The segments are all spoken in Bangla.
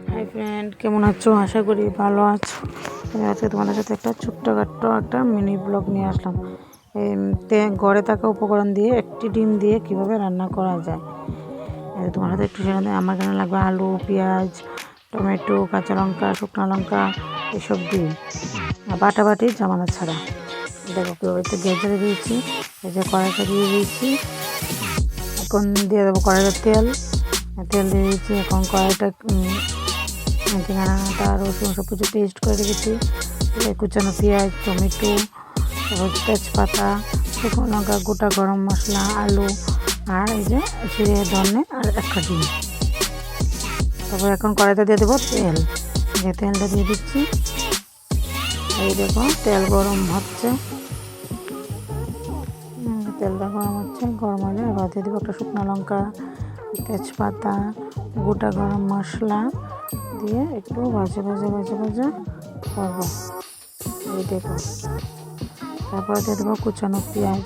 হাই ফ্রেন্ড, কেমন আছো? আশা করি ভালো আছো। আজকে তোমাদের সাথে একটা ছোট্টখাট্ট একটা মিনি ব্লগ নিয়ে আসলাম। ঘরে থাকা উপকরণ দিয়ে একটি ডিম দিয়ে কিভাবে রান্না করা যায় তোমার সাথে একটু শেয়ার। আমার এখানে লাগবে আলু, পেঁয়াজ, টমেটো, কাঁচা লঙ্কা, শুকনো লঙ্কা, এসব দিয়ে বাটাবাটি জামানা ছাড়া। দেখো কীভাবে তো গ্যাস জ্বালিয়ে দিয়েছি, এই যে কড়াইটা দিয়ে দিয়েছি। এখন দিয়ে দেবো কড়াইতে তেল দিয়ে দিয়েছি। এখন কড়াইটা আদা রসুন সব কিছু পেস্ট করে রেখেছি। কুচানো পেঁয়াজ, টমেটো, তারপর তেজপাতা, শুকনো লঙ্কা, গোটা গরম মশলা, আলু আর এই যে জিরে, ধনে আর একটা ডিম। তারপর এখন কড়াইতে দিয়ে দেবো তেল। যে তেলটা দিয়ে দিচ্ছি, এই দেখো তেল গরম হচ্ছে। তেলটা গরম হচ্ছে, গরম হলে এবার দিয়ে দেবো একটা শুকনো লঙ্কা, তেজপাতা, গোটা গরম মশলা দিয়ে একটু ভাজা করবো। এই দেখো, তারপরে দিয়ে দেবো কুচানো পেঁয়াজ।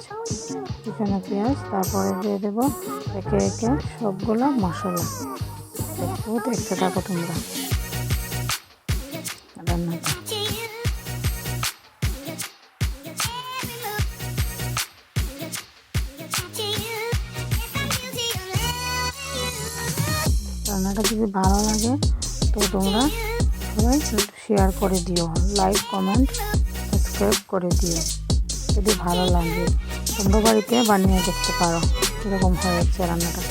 তারপরে দিয়ে দেবো একে একে সবগুলো মশলা। একটু দেখতে থাকো তোমরা রান্নাটা। রান্নাটা যদি ভালো লাগে তো তোমরা সবাই শেয়ার করে দিও, লাইক, কমেন্ট, সাবস্ক্রাইব করে দিও। যদি ভালো লাগে তোমরা বাড়িতে বানিয়ে দেখতে পারো কীরকম হয়েছে রান্নাটা।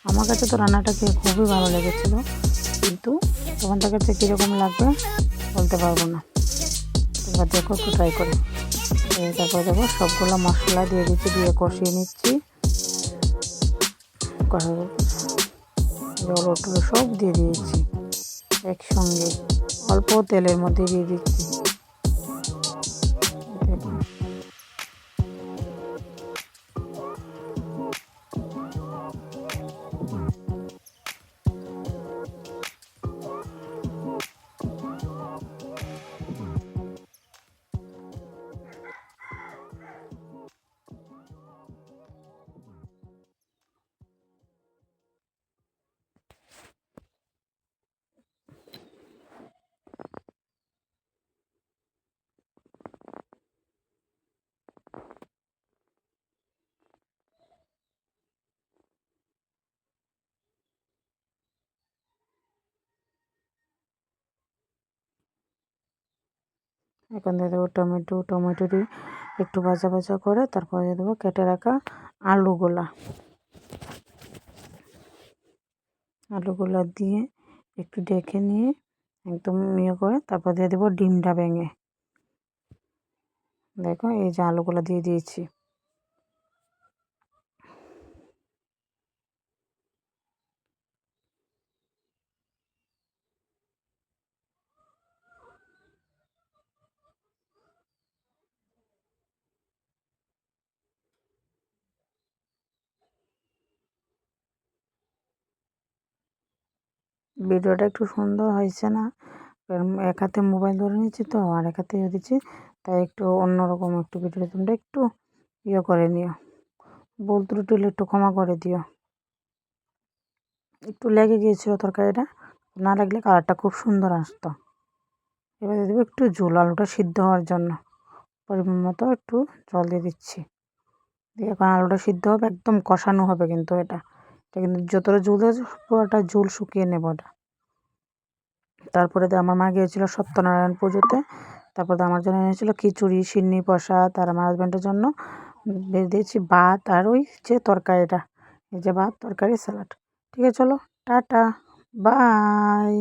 আমার কাছে তো রান্নাটা খেয়ে খুবই ভালো লেগেছিলো, কিন্তু তোমাদের কাছে কীরকম লাগবে বলতে পারবো না। তোমরা দেখো, একটু ট্রাই করে। তারপরে দেখো সবগুলো মশলা দিয়ে দিচ্ছি, দিয়ে কষিয়ে নিচ্ছি। জল টল সব দিয়ে দিয়েছি একসঙ্গে, অল্প তেলের মধ্যে দিয়ে দিচ্ছি। এখন দিয়ে দেবো টমেটোটি একটু ভাজা করে তারপর দিয়ে দেবো কেটে রাখা আলুগুলা দিয়ে একটু ডেকে নিয়ে একদম করে তারপর দিয়ে দেবো ডিমটা ভেঙে। দেখো এই যে আলুগুলো দিয়ে দিয়েছি। ভিডিওটা একটু সুন্দর হয়েছে না, কারণ এক হাতে মোবাইল ধরে নিচ্ছি তো আর এক হাতে দিচ্ছি, তাই একটু অন্যরকম একটু ভিডিও। তোমরা একটু করে নিও, ভুল ত্রুটি হলে একটু ক্ষমা করে দিও। একটু লেগে গিয়েছিলো তরকারিটা, না লাগলে কালারটা খুব সুন্দর আসতো। এবার দিয়ে দেবো একটু ঝোল, আলুটা সিদ্ধ হওয়ার জন্য পরিমাণ মতো একটু জল দিয়ে দিচ্ছি। দিয়ে এখন আলুটা সিদ্ধ হবে, একদম কষানো হবে কিন্তু এটা কিন্তু যতটা ঝোল আছে পুরোটা ঝোল শুকিয়ে নেব এটা। তারপরে আমার মা গিয়েছিলো সত্যনারায়ণ পুজোতে, তারপরে আমার জন্য এনেছিলো খিচুড়ি, সিন্নি প্রসাদ, আর আমার হাজব্যান্ডের জন্য বেড়ে দিয়েছি ভাত আর ওই যে তরকারিটা, এই যে ভাত, তরকারি, স্যালাড। ঠিক আছে, চলো টাটা, বাই।